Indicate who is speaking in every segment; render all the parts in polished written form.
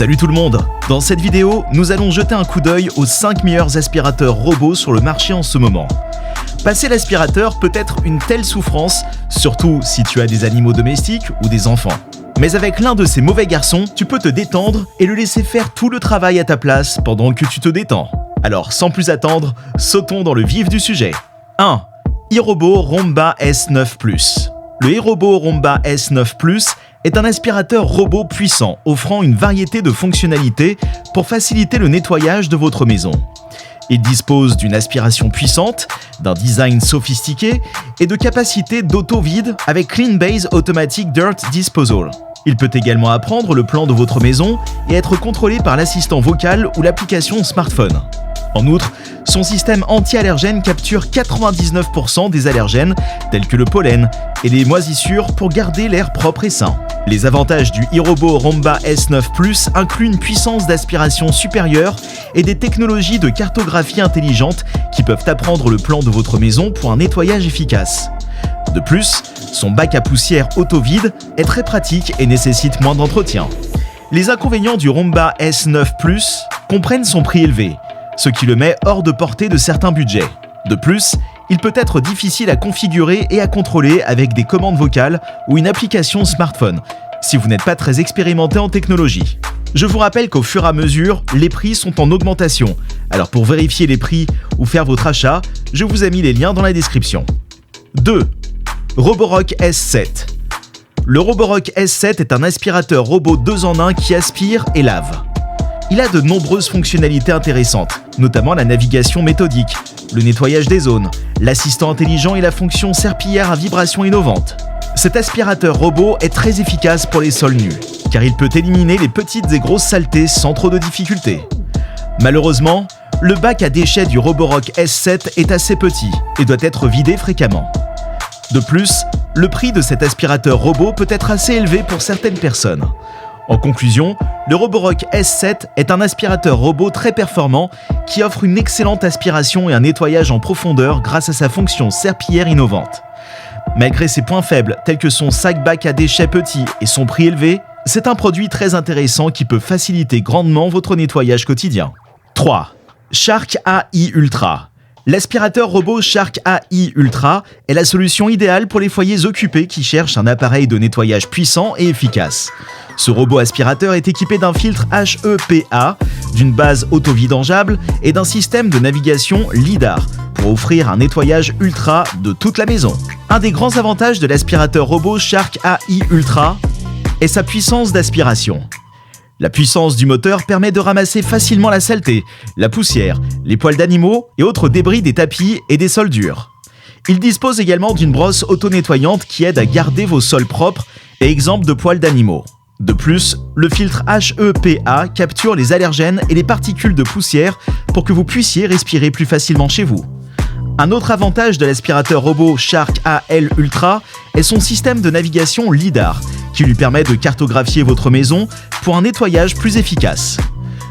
Speaker 1: Salut tout le monde! Dans cette vidéo, nous allons jeter un coup d'œil aux 5 meilleurs aspirateurs robots sur le marché en ce moment. Passer l'aspirateur peut être une telle souffrance, surtout si tu as des animaux domestiques ou des enfants. Mais avec l'un de ces mauvais garçons, tu peux te détendre et le laisser faire tout le travail à ta place pendant que tu te détends. Alors sans plus attendre, sautons dans le vif du sujet. 1. iRobot Roomba S9 Plus. Le iRobot Roomba S9 Plus est un aspirateur robot puissant, offrant une variété de fonctionnalités pour faciliter le nettoyage de votre maison. Il dispose d'une aspiration puissante, d'un design sophistiqué et de capacités d'auto-vide avec Clean Base Automatic Dirt Disposal. Il peut également apprendre le plan de votre maison et être contrôlé par l'assistant vocal ou l'application smartphone. En outre, son système anti-allergène capture 99% des allergènes tels que le pollen et les moisissures pour garder l'air propre et sain. Les avantages du iRobot Roomba S9 Plus incluent une puissance d'aspiration supérieure et des technologies de cartographie intelligente qui peuvent apprendre le plan de votre maison pour un nettoyage efficace. De plus, son bac à poussière auto-vide est très pratique et nécessite moins d'entretien. Les inconvénients du Roomba S9 Plus comprennent son prix élevé, ce qui le met hors de portée de certains budgets. De plus, il peut être difficile à configurer et à contrôler avec des commandes vocales ou une application smartphone, si vous n'êtes pas très expérimenté en technologie. Je vous rappelle qu'au fur et à mesure, les prix sont en augmentation. Alors pour vérifier les prix ou faire votre achat, je vous ai mis les liens dans la description. 2. Roborock S7. Le Roborock S7 est un aspirateur robot 2 en 1 qui aspire et lave. Il a de nombreuses fonctionnalités intéressantes, notamment la navigation méthodique, le nettoyage des zones, l'assistant intelligent et la fonction serpillière à vibration innovante. Cet aspirateur robot est très efficace pour les sols nus, car il peut éliminer les petites et grosses saletés sans trop de difficultés. Malheureusement, le bac à déchets du Roborock S7 est assez petit et doit être vidé fréquemment. De plus, le prix de cet aspirateur robot peut être assez élevé pour certaines personnes. En conclusion, le Roborock S7 est un aspirateur robot très performant qui offre une excellente aspiration et un nettoyage en profondeur grâce à sa fonction serpillière innovante. Malgré ses points faibles tels que son sac bac à déchets petit et son prix élevé, c'est un produit très intéressant qui peut faciliter grandement votre nettoyage quotidien. 3. Shark AI Ultra. L'aspirateur robot Shark AI Ultra est la solution idéale pour les foyers occupés qui cherchent un appareil de nettoyage puissant et efficace. Ce robot aspirateur est équipé d'un filtre HEPA, d'une base auto-vidangeable et d'un système de navigation LiDAR pour offrir un nettoyage ultra de toute la maison. Un des grands avantages de l'aspirateur robot Shark AI Ultra est sa puissance d'aspiration. La puissance du moteur permet de ramasser facilement la saleté, la poussière, les poils d'animaux et autres débris des tapis et des sols durs. Il dispose également d'une brosse auto-nettoyante qui aide à garder vos sols propres et exempts de poils d'animaux. De plus, le filtre HEPA capture les allergènes et les particules de poussière pour que vous puissiez respirer plus facilement chez vous. Un autre avantage de l'aspirateur robot Shark AI Ultra est son système de navigation LiDAR, qui lui permet de cartographier votre maison pour un nettoyage plus efficace.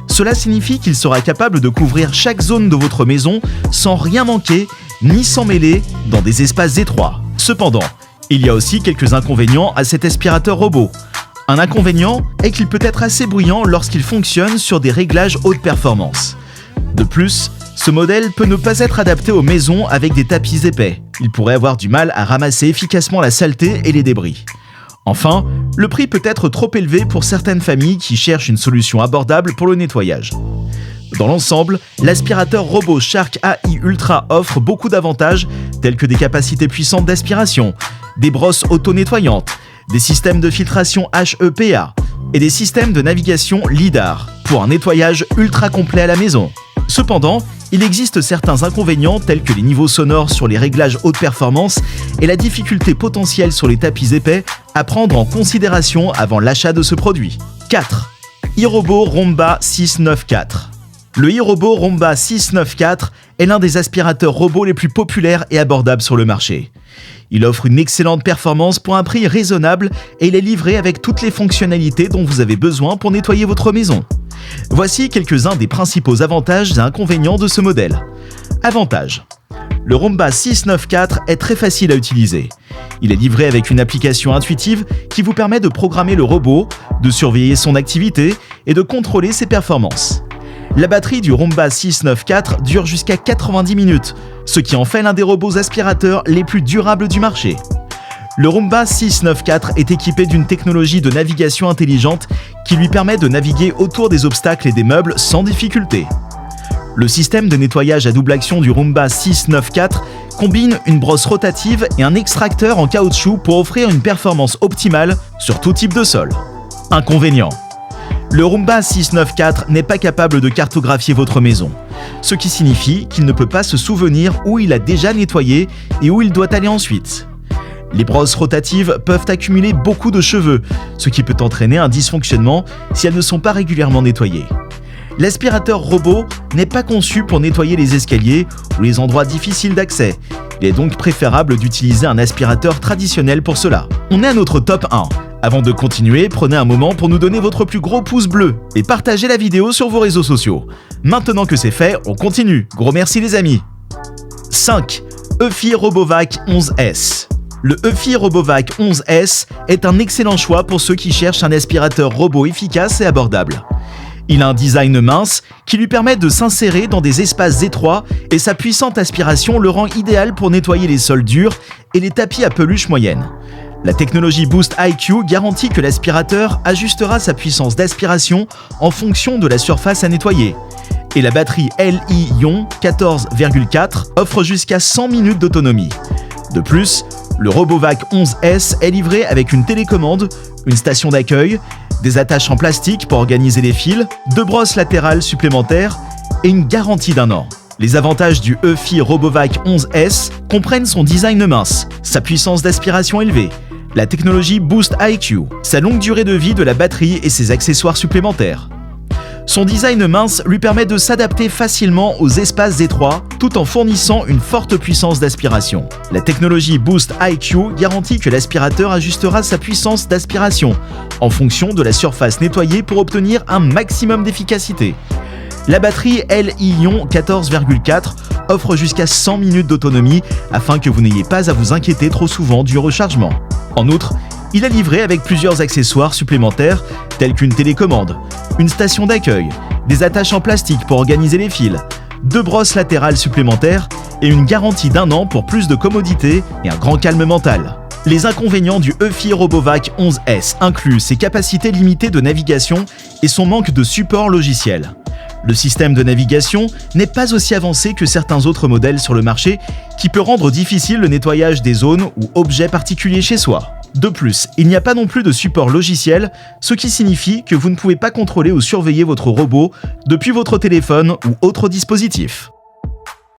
Speaker 1: Cela signifie qu'il sera capable de couvrir chaque zone de votre maison sans rien manquer ni s'en mêler dans des espaces étroits. Cependant, il y a aussi quelques inconvénients à cet aspirateur robot. Un inconvénient est qu'il peut être assez bruyant lorsqu'il fonctionne sur des réglages haute performance. De plus, ce modèle peut ne pas être adapté aux maisons avec des tapis épais. Il pourrait avoir du mal à ramasser efficacement la saleté et les débris. Enfin, le prix peut être trop élevé pour certaines familles qui cherchent une solution abordable pour le nettoyage. Dans l'ensemble, l'aspirateur robot Shark AI Ultra offre beaucoup d'avantages tels que des capacités puissantes d'aspiration, des brosses auto-nettoyantes, des systèmes de filtration HEPA et des systèmes de navigation LiDAR pour un nettoyage ultra complet à la maison. Cependant, il existe certains inconvénients tels que les niveaux sonores sur les réglages haute performance et la difficulté potentielle sur les tapis épais à prendre en considération avant l'achat de ce produit. 4. iRobot Roomba 694. Le iRobot Roomba 694 est l'un des aspirateurs robots les plus populaires et abordables sur le marché. Il offre une excellente performance pour un prix raisonnable et il est livré avec toutes les fonctionnalités dont vous avez besoin pour nettoyer votre maison. Voici quelques-uns des principaux avantages et inconvénients de ce modèle. Avantages. Le Roomba 694 est très facile à utiliser. Il est livré avec une application intuitive qui vous permet de programmer le robot, de surveiller son activité et de contrôler ses performances. La batterie du Roomba 694 dure jusqu'à 90 minutes, ce qui en fait l'un des robots aspirateurs les plus durables du marché. Le Roomba 694 est équipé d'une technologie de navigation intelligente qui lui permet de naviguer autour des obstacles et des meubles sans difficulté. Le système de nettoyage à double action du Roomba 694 combine une brosse rotative et un extracteur en caoutchouc pour offrir une performance optimale sur tout type de sol. Inconvénient: le Roomba 694 n'est pas capable de cartographier votre maison, ce qui signifie qu'il ne peut pas se souvenir où il a déjà nettoyé et où il doit aller ensuite. Les brosses rotatives peuvent accumuler beaucoup de cheveux, ce qui peut entraîner un dysfonctionnement si elles ne sont pas régulièrement nettoyées. L'aspirateur robot n'est pas conçu pour nettoyer les escaliers ou les endroits difficiles d'accès. Il est donc préférable d'utiliser un aspirateur traditionnel pour cela. On est à notre top 1. Avant de continuer, prenez un moment pour nous donner votre plus gros pouce bleu et partagez la vidéo sur vos réseaux sociaux. Maintenant que c'est fait, on continue. Gros merci les amis. 5. Eufy RoboVac 11S. Le Eufy RoboVac 11S est un excellent choix pour ceux qui cherchent un aspirateur robot efficace et abordable. Il a un design mince qui lui permet de s'insérer dans des espaces étroits et sa puissante aspiration le rend idéal pour nettoyer les sols durs et les tapis à peluche moyenne. La technologie Boost IQ garantit que l'aspirateur ajustera sa puissance d'aspiration en fonction de la surface à nettoyer. Et la batterie Li-ion 14,4 offre jusqu'à 100 minutes d'autonomie. De plus, le RoboVac 11S est livré avec une télécommande, une station d'accueil, des attaches en plastique pour organiser les fils, 2 brosses latérales supplémentaires et une garantie d'1 an. Les avantages du Eufy RoboVac 11S comprennent son design mince, sa puissance d'aspiration élevée, la technologie Boost IQ, sa longue durée de vie de la batterie et ses accessoires supplémentaires. Son design mince lui permet de s'adapter facilement aux espaces étroits tout en fournissant une forte puissance d'aspiration. La technologie Boost IQ garantit que l'aspirateur ajustera sa puissance d'aspiration en fonction de la surface nettoyée pour obtenir un maximum d'efficacité. La batterie Li-ion 14,4 offre jusqu'à 100 minutes d'autonomie afin que vous n'ayez pas à vous inquiéter trop souvent du rechargement. En outre, il est livré avec plusieurs accessoires supplémentaires tels qu'une télécommande, une station d'accueil, des attaches en plastique pour organiser les fils, 2 brosses latérales supplémentaires et une garantie d'1 an pour plus de commodité et un grand calme mental. Les inconvénients du Eufy RoboVac 11S incluent ses capacités limitées de navigation et son manque de support logiciel. Le système de navigation n'est pas aussi avancé que certains autres modèles sur le marché, qui peut rendre difficile le nettoyage des zones ou objets particuliers chez soi. De plus, il n'y a pas non plus de support logiciel, ce qui signifie que vous ne pouvez pas contrôler ou surveiller votre robot depuis votre téléphone ou autre dispositif.